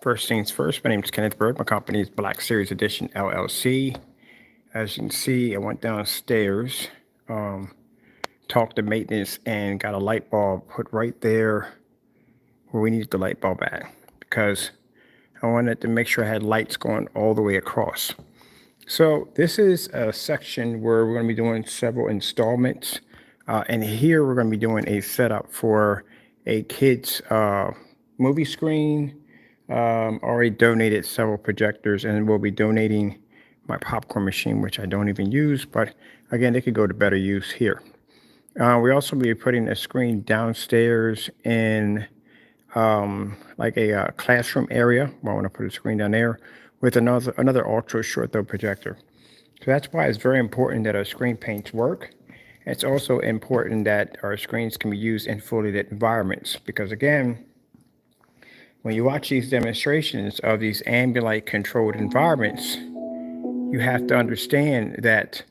First things first, my name is Kenneth Bird. My company is Black Series Edition LLC. As you can see, I went downstairs, talked to maintenance, and got a light bulb put right there where we needed the light bulb at, because I wanted to make sure I had lights going all the way across. So this is a section where we're going to be doing several installments. And here we're going to be doing a setup for a kid's movie screen. Already donated several projectors, and we'll be donating my popcorn machine, which I don't even use, but again, they could go to better use here. We also will be putting a screen downstairs in like a classroom area. I want to put a screen down there with another ultra short throw projector. So that's why it's very important that our screen paints work. It's also important that our screens can be used in fully lit environments, because again, when you watch these demonstrations of these ambient controlled environments, you have to understand that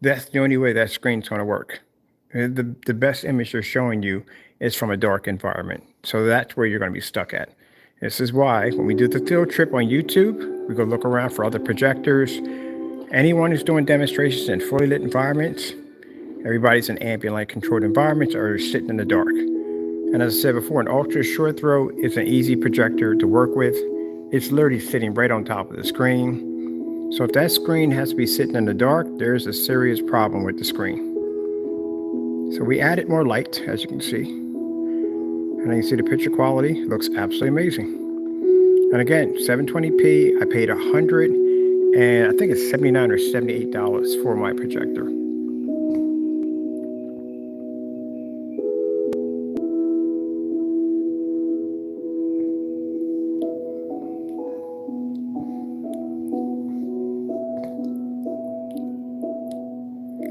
that's the only way that screen's going to work. The best image they're showing you is from a dark environment. So that's where you're going to be stuck at. This is why when we do the field trip on YouTube, we go look around for other projectors. Anyone who's doing demonstrations in fully lit environments, everybody's in ambient light controlled environments or sitting in the dark. And as I said before, an ultra short throw is an easy projector to work with. It's literally sitting right on top of the screen. So if that screen has to be sitting in the dark, there's a serious problem with the screen. So we added more light, as you can see. And you can see the picture quality looks absolutely amazing. And again, 720p, I paid $100, and I think it's $79 or $78 for my projector.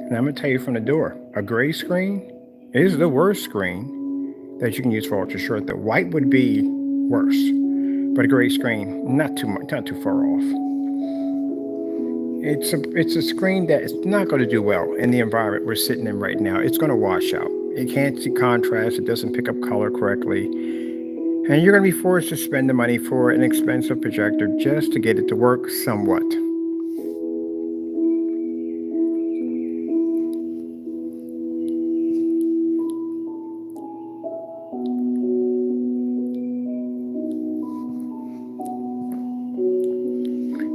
And I'm going to tell you from the door, a gray screen is the worst screen that you can use for ultra short. The white would be worse, but a gray screen, not too far off. It's a screen that is not going to do well in the environment we're sitting in right now. It's going to wash out. It can't see contrast. It doesn't pick up color correctly. And you're going to be forced to spend the money for an expensive projector just to get it to work somewhat.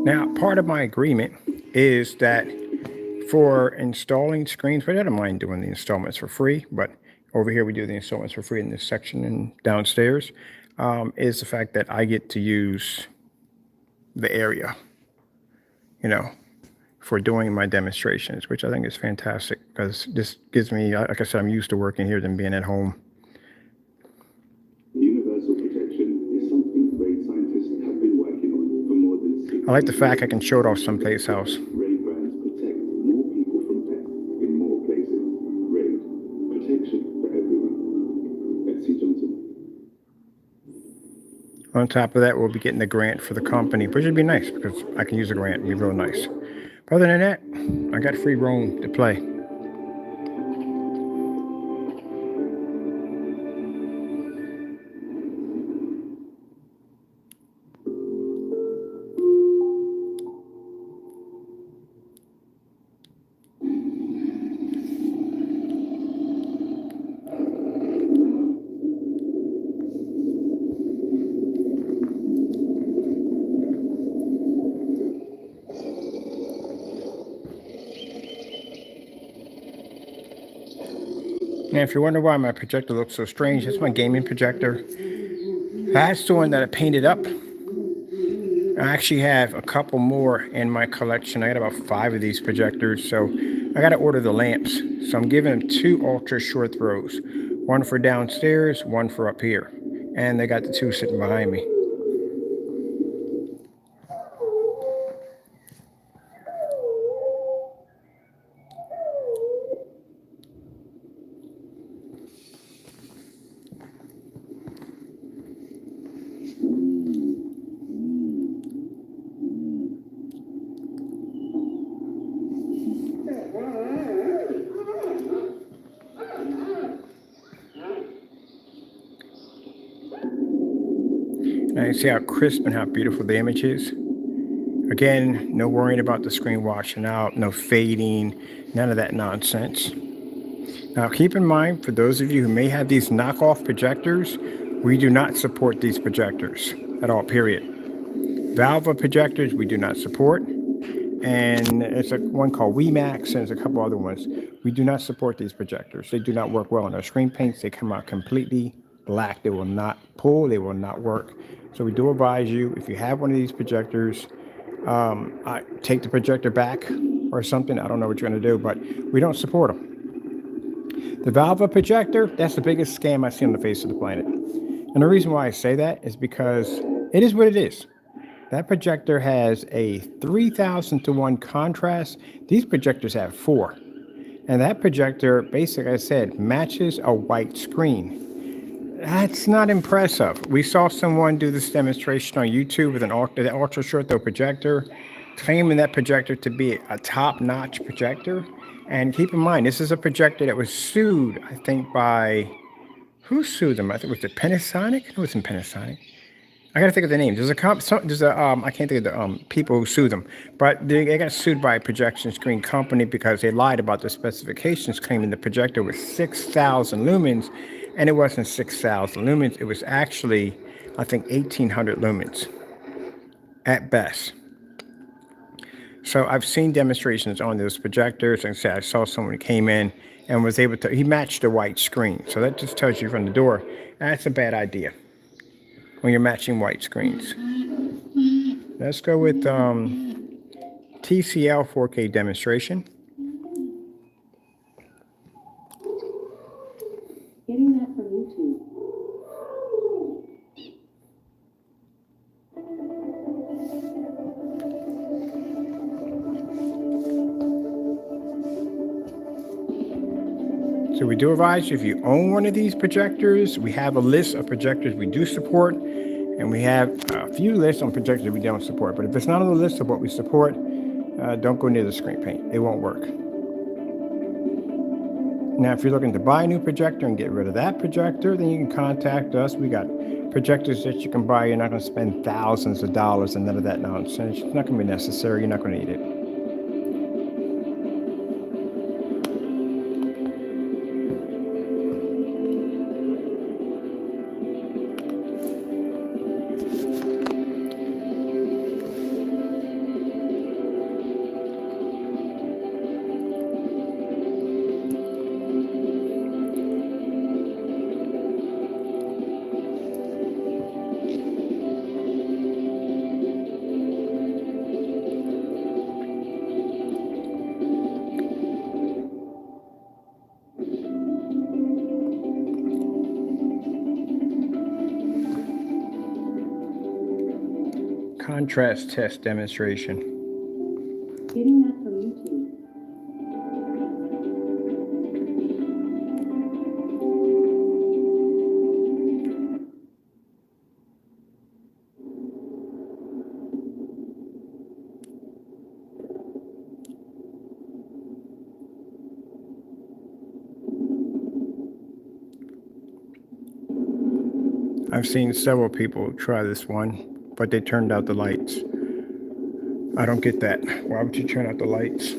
Now, part of my agreement is that for installing screens, but I don't mind doing the installments for free, but over here we do the installments for free in this section and downstairs, is the fact that I get to use the area, for doing my demonstrations, which I think is fantastic, because this gives me, like I said, I'm used to working here than being at home. I like the fact I can show it off someplace else. On top of that, we'll be getting the grant for the company, which would be nice because I can use the grant. It'd be real nice. But other than that, I got free roam to play. Now, if you're wondering why my projector looks so strange, it's my gaming projector. That's the one that I painted up. I actually have a couple more in my collection. I got about 5 of these projectors, so I got to order the lamps. So I'm giving them 2 ultra short throws, one for downstairs, one for up here, and they got the 2 sitting behind me. can see how crisp and how beautiful the image is. Again, no worrying about the screen washing out, no fading, none of that nonsense. Now, keep in mind, for those of you who may have these knockoff projectors, we do not support these projectors at all, period. Valve projectors, we do not support. And it's one called WeMax, and there's a couple other ones. We do not support these projectors. They do not work well on our screen paints. They come out completely black. They will not pull. They will not work. So we do advise you, if you have one of these projectors, take the projector back or something. I don't know what you're going to do, but we don't support them. The Valve projector, that's the biggest scam I see on the face of the planet. And the reason why I say that is because it is what it is. That projector has a 3,000-to-1 contrast. These projectors have 4. And that projector, basically, I said, matches a white screen. That's not impressive. We saw someone do this demonstration on YouTube with an ultra short throw projector, claiming that projector to be a top-notch projector. And keep in mind, this is a projector that was sued, I think, by... Who sued them? I think it was Panasonic? It wasn't Panasonic. I gotta think of the name. There's a I can't think of the people who sued them, but they got sued by a projection screen company because they lied about the specifications, claiming the projector was 6,000 lumens, and it wasn't 6,000 lumens. It was actually, I think, 1,800 lumens at best. So I've seen demonstrations on those projectors, and I saw someone who came in and was able to. He matched the white screen, so that just tells you from the door that's a bad idea when you're matching white screens. Let's go with TCL 4K demonstration. Getting that from YouTube. So we do advise you, if you own one of these projectors, we have a list of projectors we do support, and we have a few lists on projectors we don't support. But if it's not on the list of what we support, don't go near the screen paint. It won't work. Now, if you're looking to buy a new projector and get rid of that projector, then you can contact us. We got projectors that you can buy. You're not going to spend thousands of dollars and none of that nonsense. It's not going to be necessary. You're not going to need it. Contrast test demonstration. Getting that from YouTube. I've seen several people try this one, but they turned out the lights. I don't get that. Why would you turn out the lights?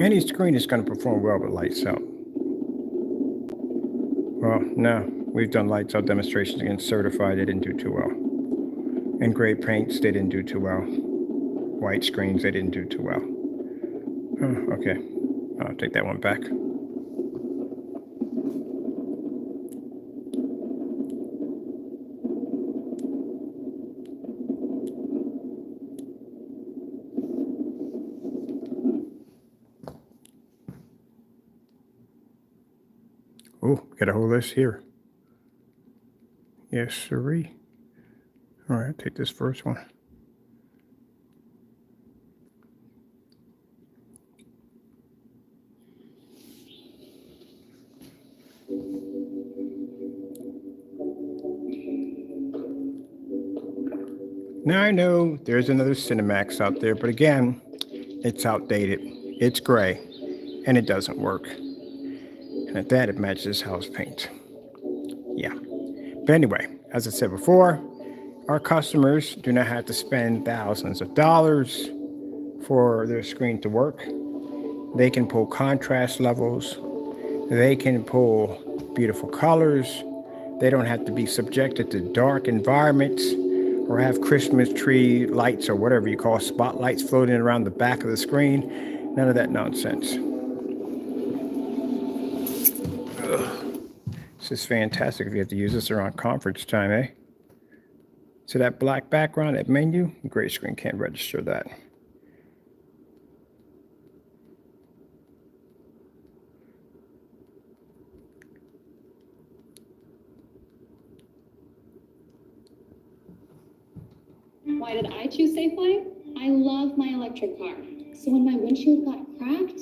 Any screen is going to perform well with lights out. Well, no, we've done lights out demonstrations against certified. They didn't do too well. And gray paints, they didn't do too well. White screens, they didn't do too well. Oh, okay, I'll take that one back. Oh, got a whole list here. Yes, sirree. All right, I'll take this first one. Now I know there's another Cinemax out there, but again, it's outdated. It's gray, and it doesn't work. And at that, it matches house paint. Yeah. But anyway, as I said before, our customers do not have to spend thousands of dollars for their screen to work. They can pull contrast levels. They can pull beautiful colors. They don't have to be subjected to dark environments or have Christmas tree lights or whatever you call spotlights floating around the back of the screen. None of that nonsense. This is fantastic if you have to use this around conference time, eh? So that black background, that menu, gray screen can't register that. Why did I choose Safeway? I love my electric car. So when my windshield got cracked,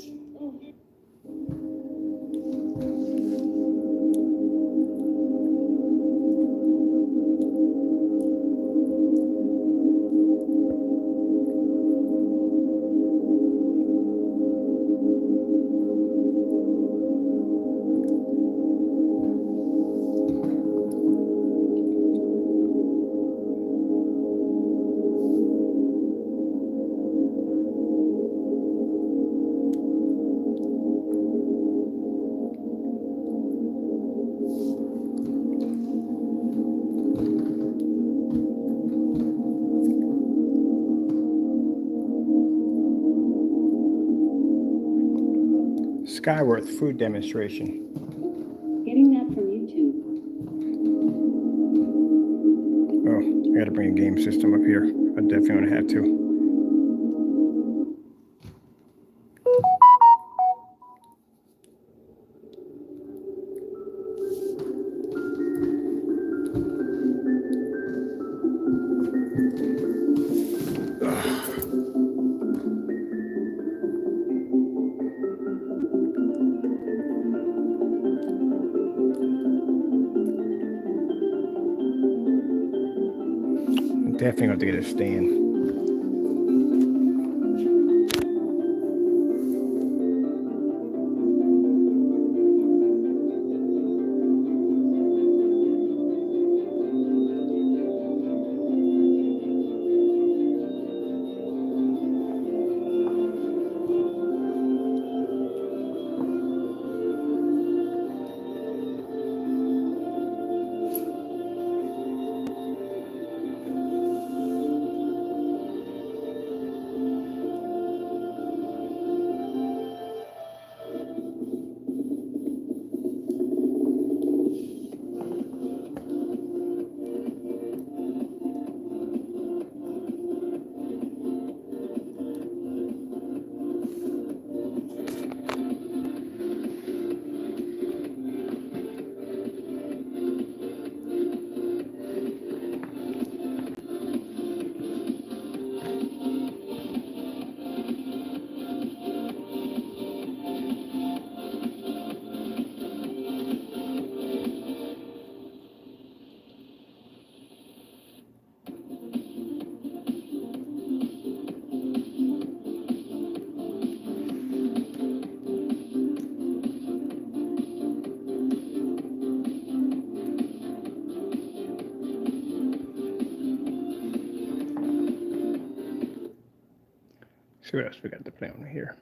Skyworth food demonstration. Getting that from YouTube. Oh, I gotta bring a game system up here. I definitely want to have to. I'm definitely going to get a stand. See what else we got to play on here.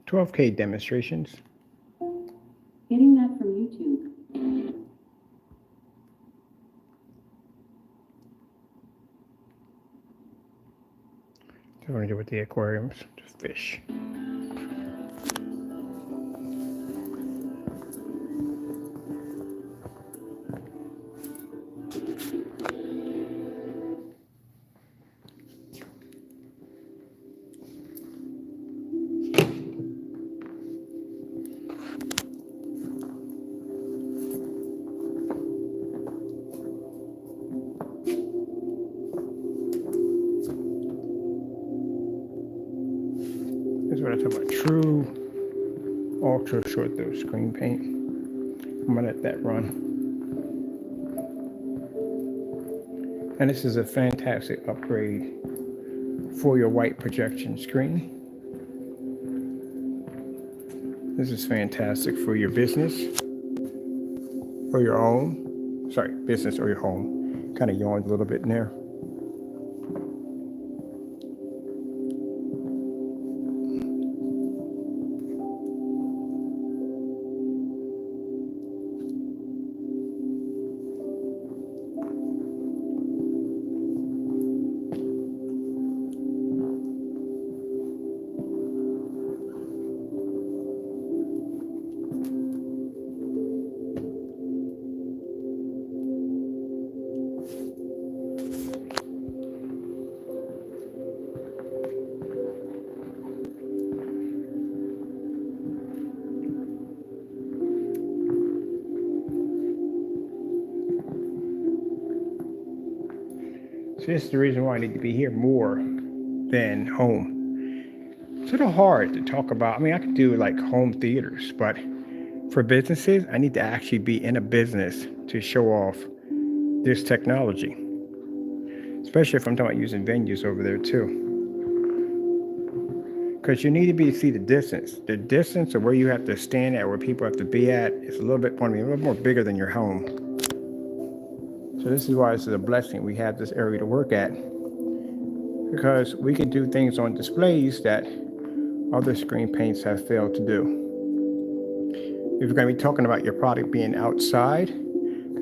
12K demonstrations. Getting that from YouTube. What do I do with the aquariums? Just fish. This is what I talk about, true ultra short throw screen paint. I'm gonna let that run. And this is a fantastic upgrade for your white projection screen. This is fantastic for your business or your home. Sorry, business or your home. Kind of yawned a little bit in there. So this is the reason why I need to be here more than home. It's a little hard to talk about. I mean, I could do like home theaters, but for businesses, I need to actually be in a business to show off this technology. Especially if I'm talking about using venues over there too. Because you need to be see the distance. The distance of where you have to stand at, where people have to be at, is a little bit, a little more bigger than your home. So this is why this is a blessing. We have this area to work at, because we can do things on displays that other screen paints have failed to do. If you're going to be talking about your product being outside,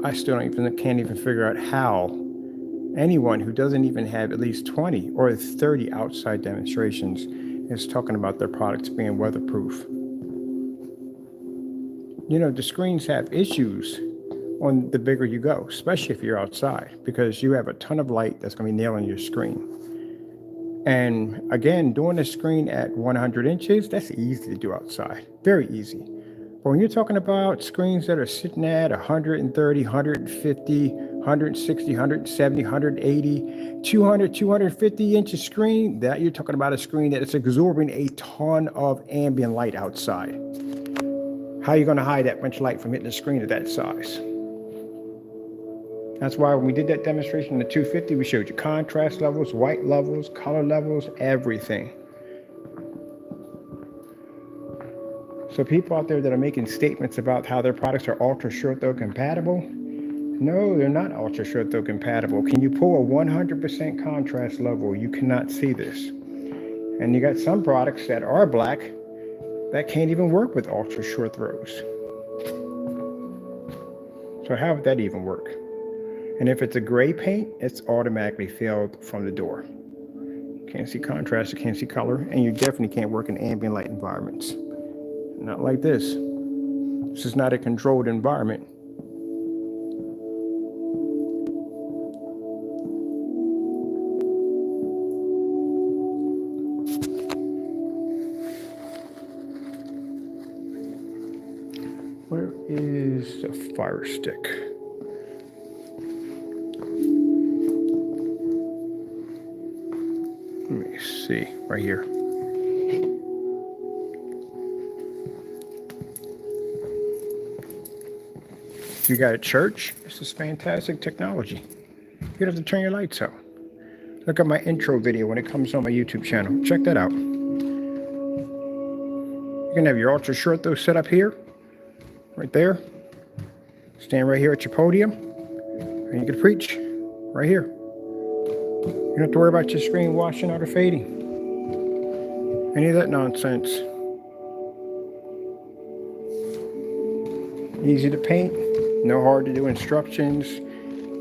I still can't even figure out how anyone who doesn't even have at least 20 or 30 outside demonstrations is talking about their products being weatherproof. You know, the screens have issues on the bigger you go, especially if you're outside, because you have a ton of light that's going to be nailing your screen. And again, doing a screen at 100 inches, that's easy to do outside, very easy. But when you're talking about screens that are sitting at 130, 150, 160, 170, 180, 200, 250 inches screen, that you're talking about a screen that is absorbing a ton of ambient light outside. How are you going to hide that much light from hitting the screen at that size? That's why when we did that demonstration in the 250, we showed you contrast levels, white levels, color levels, everything. So people out there that are making statements about how their products are ultra short throw compatible, no, they're not ultra short throw compatible. Can you pull a 100% contrast level? You cannot see this. And you got some products that are black that can't even work with ultra short throws. So how would that even work? And if it's a gray paint, it's automatically failed from the door. You can't see contrast, you can't see color, and you definitely can't work in ambient light environments. Not like this. This is not a controlled environment. Where is the fire stick? Let me see, right here. If you got a church, this is fantastic technology. You don't have to turn your lights out. Look at my intro video when it comes on my YouTube channel. Check that out. You can have your ultra short throw set up here, right there. Stand right here at your podium, and you can preach right here. You don't have to worry about your screen washing out or fading. Any of that nonsense. Easy to paint, no hard to do instructions.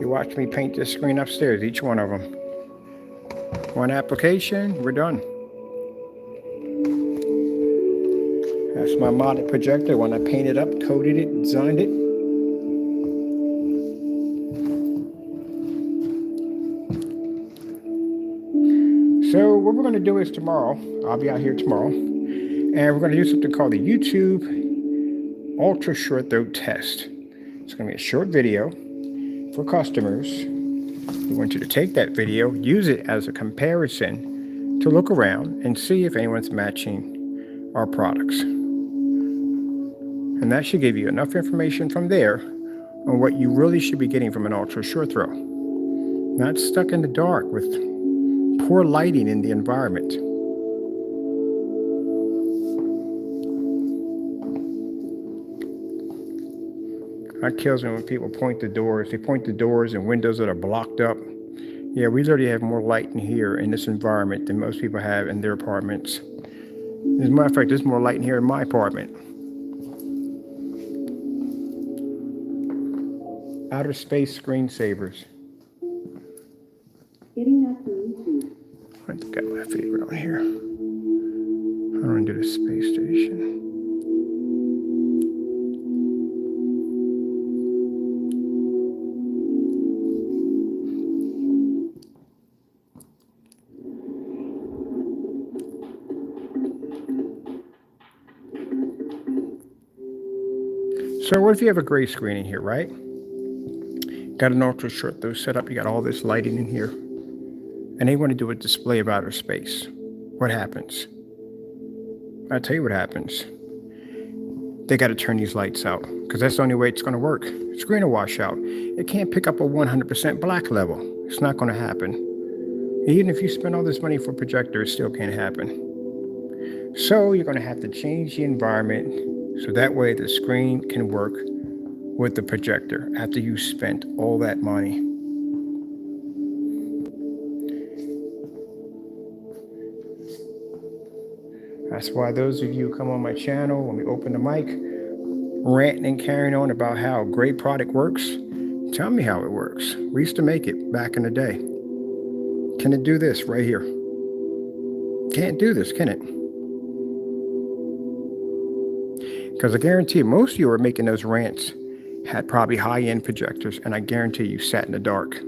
You watch me paint this screen upstairs, each one of them. One application, we're done. That's my modded projector when I painted up, coated it, designed it. So what we're going to do is tomorrow, I'll be out here tomorrow, and we're going to do something called the YouTube Ultra Short Throat Test. It's going to be a short video for customers. We want you to take that video, use it as a comparison to look around and see if anyone's matching our products. And that should give you enough information from there on what you really should be getting from an ultra short throw. Not stuck in the dark with poor lighting in the environment. That kills me when people point the doors. They point the doors and windows that are blocked up. Yeah, we already have more light in here in this environment than most people have in their apartments. As a matter of fact, there's more light in here in my apartment. Outer space screensavers. Getting that from YouTube. I got my favorite on here. I don't want to do the space station. So what if you have a gray screen in here, right? Got an ultra short throw set up. You got all this lighting in here. And they want to do a display of outer space. What happens? I'll tell you what happens. They got to turn these lights out because that's the only way it's going to work. The screen will wash out. It can't pick up a 100% black level. It's not going to happen. Even if you spend all this money for a projector, it still can't happen. So you're going to have to change the environment so that way the screen can work with the projector after you spent all that money. That's why those of you who come on my channel, when we open the mic, ranting and carrying on about how a great product works, tell me how it works. We used to make it back in the day. Can it do this right here? Can't do this, can it? Because I guarantee most of you are making those rants had probably high-end projectors, and I guarantee you sat in the dark.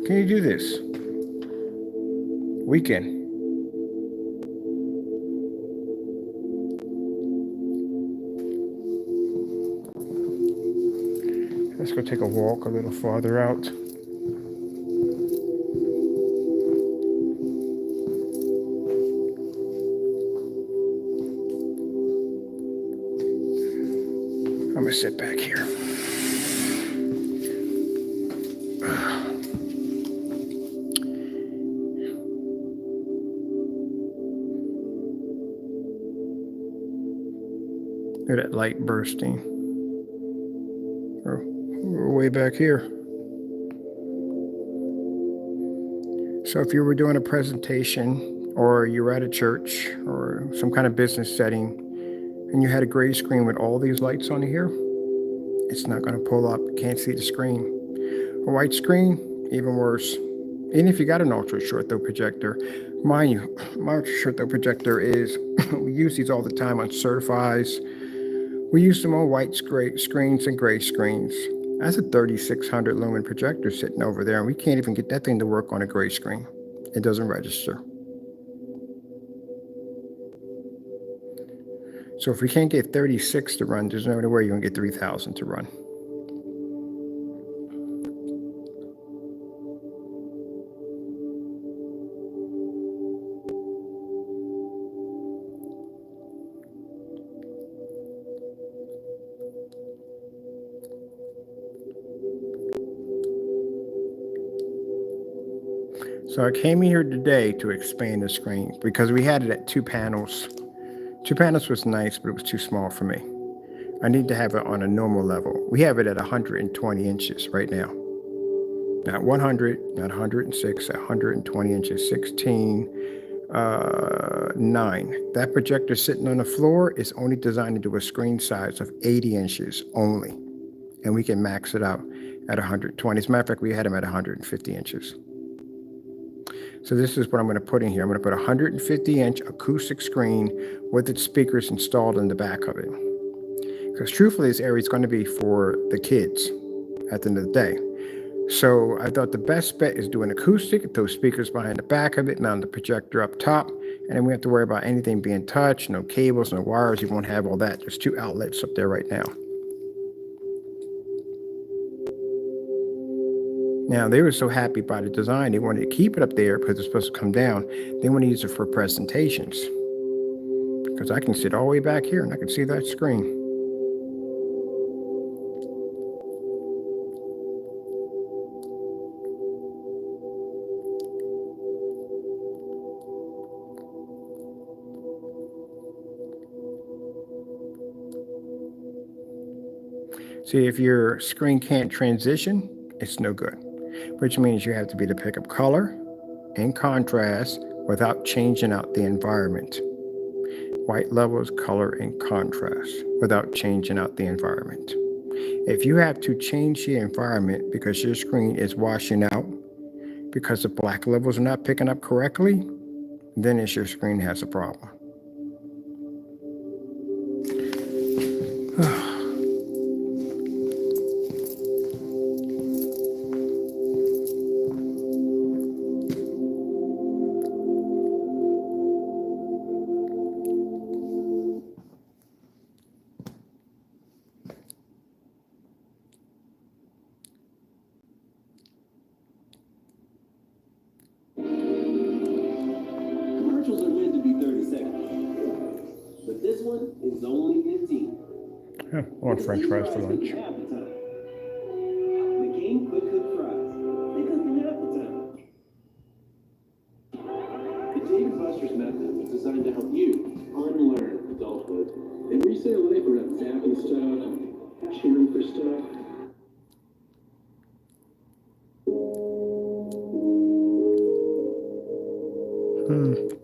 Can you do this? Weekend. Let's go take a walk a little farther out. I'm gonna sit back here. Look at that light bursting. We're way back here. So if you were doing a presentation or you were at a church or some kind of business setting and you had a gray screen with all these lights on here, it's not going to pull up. You can't see the screen. A white screen, even worse. Even if you got an ultra short throw projector, mind you, my ultra short throw projector is, we use these all the time on certifies. We use them on white screens and gray screens. That's a 3600 lumen projector sitting over there, and we can't even get that thing to work on a gray screen. It doesn't register. So if we can't get 36 to run, there's no way you're gonna get 3000 to run. So I came here today to expand the screen because we had it at 2 panels. 2 panels was nice, but it was too small for me. I need to have it on a normal level. We have it at 120 inches right now. Not 100, not 106, 120 inches, 16, 9. That projector sitting on the floor is only designed to do a screen size of 80 inches only. And we can max it out at 120. As a matter of fact, we had them at 150 inches. So this is what I'm going to put in here. I'm going to put a 150-inch acoustic screen with its speakers installed in the back of it. Because truthfully, this area is going to be for the kids at the end of the day. So I thought the best bet is do an acoustic, throw speakers behind the back of it, mount the projector up top, and then we have to worry about anything being touched, no cables, no wires. You won't have all that. There's 2 outlets up there right now. Now, they were so happy by the design, they wanted to keep it up there because it's supposed to come down. They want to use it for presentations. Because I can sit all the way back here and I can see that screen. See, if your screen can't transition, it's no good, which means you have to be able to pick up color and contrast without changing out the environment. White levels, color, and contrast without changing out the environment. If you have to change the environment because your screen is washing out because the black levels are not picking up correctly, then it's your screen has a problem. Commercials are meant to be 30 seconds, but this one is only 15. I want French fries for lunch. The king could cook fries. They cook them half the time. The Dave & Buster's method was designed to help you unlearn adulthood. And we say away from that zapping stuff, cheering for stuff.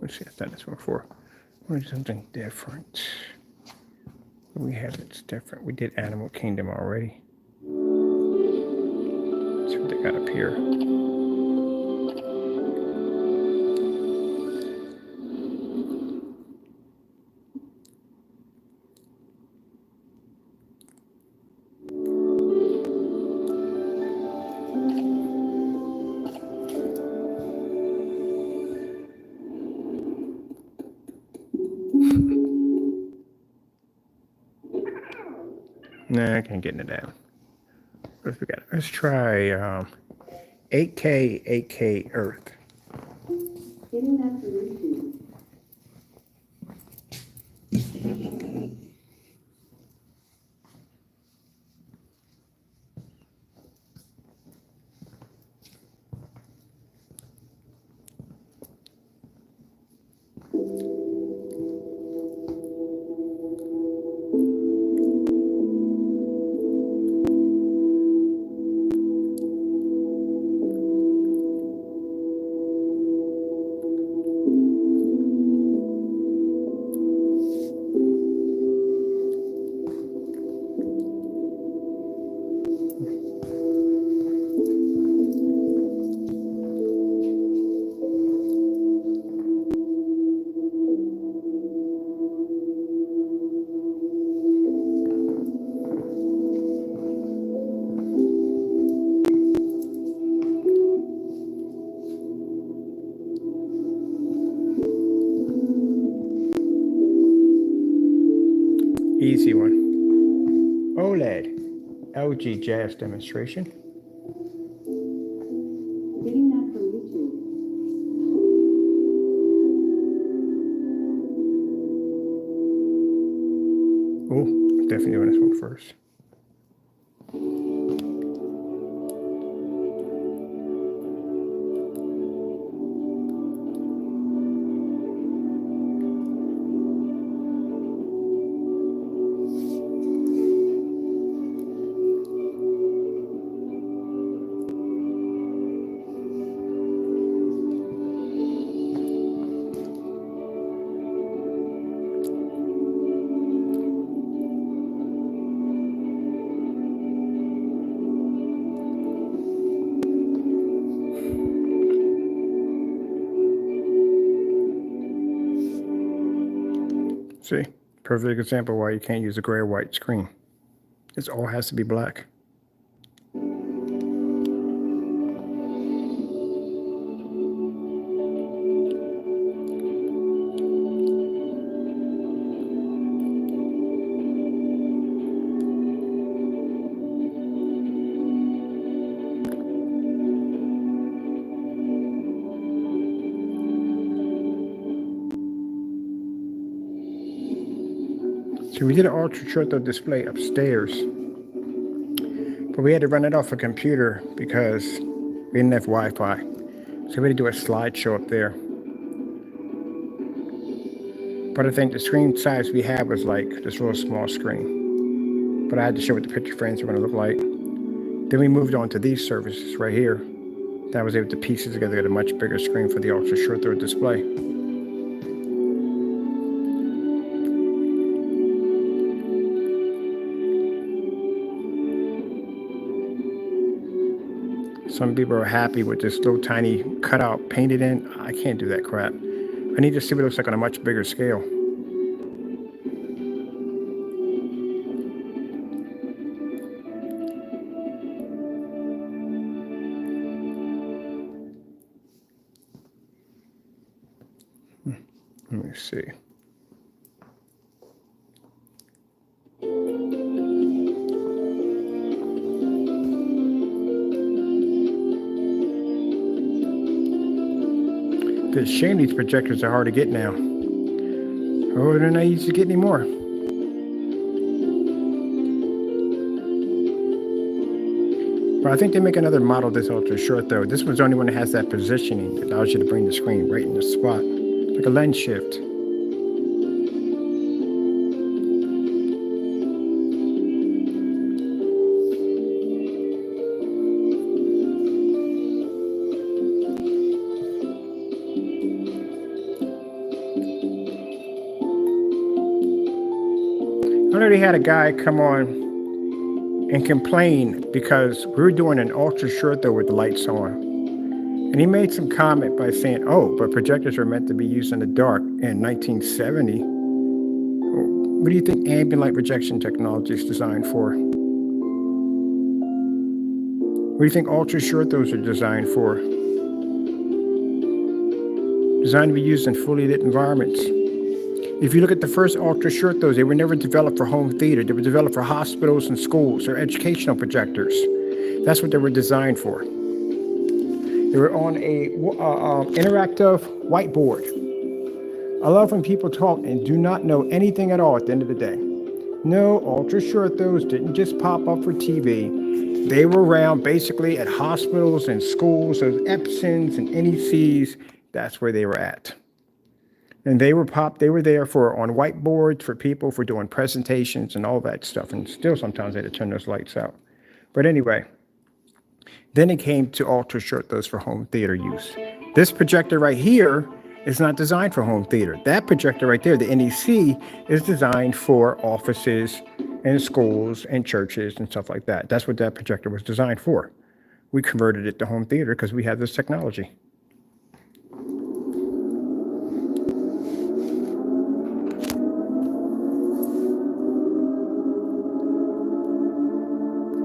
Let's see, I've done this before. We'll do something different. We have it's different. We did Animal Kingdom already. Let's see what they got up here. Nah, I can't get into that. What else we got? Let's try 8K Earth. Getting that from YouTube. Easy one. OLED. LG Jazz demonstration. Getting that from YouTube. Oh, definitely doing this one first. See, perfect example why you can't use a gray or white screen. It all has to be black. So we did an ultra short though display upstairs, but we had to run it off a computer because we didn't have Wi-Fi. So we had to do a slideshow up there. But I think the screen size we had was like this little small screen. But I had to show what the picture frames were going to look like. Then we moved on to these services right here. That was able to piece it together at a much bigger screen for the ultra short throw display. Some people are happy with this little tiny cutout painted in. I can't do that crap. I need to see what it looks like on a much bigger scale. Let me see. It's a shame these projectors are hard to get now. Oh, they're not easy to get anymore. But I think they make another model of this ultra short though. This one's the only one that has that positioning that allows you to bring the screen right in the spot, like a lens shift. I already had a guy come on and complain because we were doing an ultra short though with the lights on. And he made some comment by saying, oh, but projectors were meant to be used in the dark in 1970. What do you think ambient light projection technology is designed for? What do you think ultra short those are designed for? Designed to be used in fully lit environments. If you look at the first ultra short those, they were never developed for home theater. They were developed for hospitals and schools or educational projectors. That's what they were designed for. They were on a interactive whiteboard. I love when people talk and do not know anything at all at the end of the day. No, ultra short those didn't just pop up for TV. They were around basically at hospitals and schools, those Epsons and NECs. That's where they were at. And they were there for on whiteboards for people for doing presentations and all that stuff. And still sometimes they had to turn those lights out. But anyway, then it came to ultra short those for home theater use. This projector right here is not designed for home theater. That projector right there, the NEC, is designed for offices and schools and churches and stuff like that. That's what that projector was designed for. We converted it to home theater because we have this technology.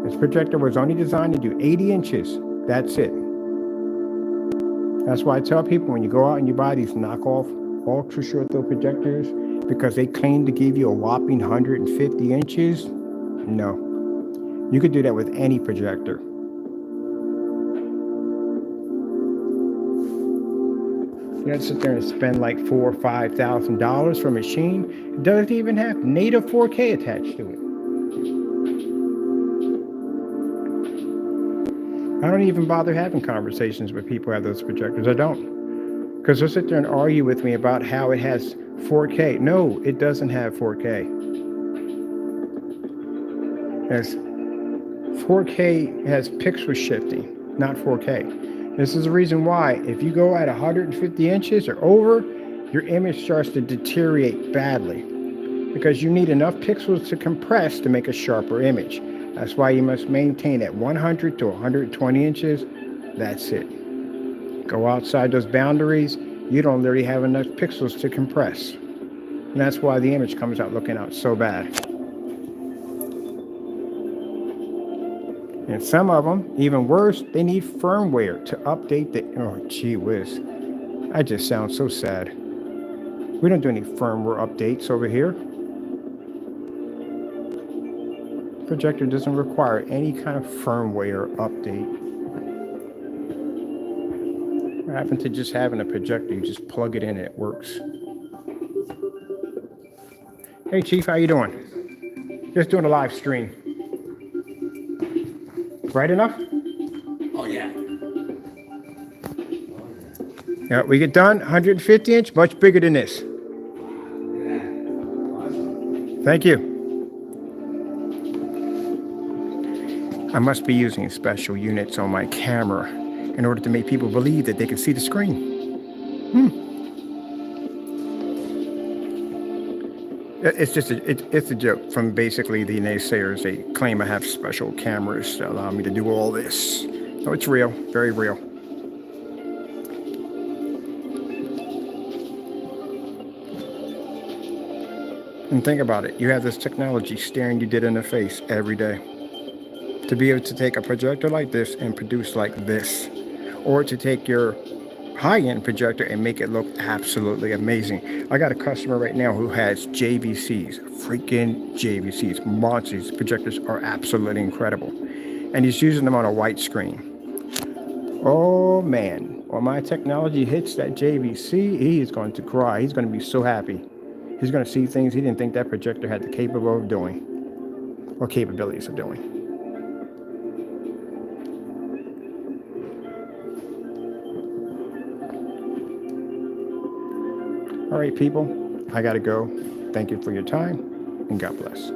This projector was only designed to do 80 inches. That's it. That's why I tell people when you go out and you buy these knockoff ultra short throw projectors, because they claim to give you a whopping 150 inches. No. You could do that with any projector. You have to sit there and spend like $4,000 or $5,000 for a machine. It doesn't even have native 4K attached to it. I don't even bother having conversations with people who have those projectors. I don't. Because they'll sit there and argue with me about how it has 4K. No, it doesn't have 4K. As 4K has pixel shifting, not 4K. This is the reason why if you go at 150 inches or over, your image starts to deteriorate badly because you need enough pixels to compress to make a sharper image. That's why you must maintain at 100 to 120 inches. That's it. Go outside those boundaries, you don't literally have enough pixels to compress. And that's why the image comes out looking out so bad. And some of them, even worse, they need firmware to update the, oh gee whiz. I just sound so sad. We don't do any firmware updates over here. Projector doesn't require any kind of firmware update. What happened to just having a projector? You just plug it in and it works. Hey Chief, how you doing? Just doing a live stream. Bright enough? Oh, yeah. Yeah, we get done. 150 inch, much bigger than this. Thank you. I must be using special units on my camera in order to make people believe that they can see the screen. It's just it's a joke from basically the naysayers. They claim I have special cameras that allow me to do all this. No, it's real, very real. And think about it. You have this technology staring you dead in the face every day. To be able to take a projector like this and produce like this, or to take your high-end projector and make it look absolutely amazing. I got a customer right now who has JVCs, freaking JVCs, monsters. Projectors are absolutely incredible, and he's using them on a white screen. Oh man, when my technology hits that JVC, he is going to cry. He's going to be so happy. He's going to see things he didn't think that projector had the capable of doing, or capabilities of doing. All right, people, I got to go. Thank you for your time, and God bless.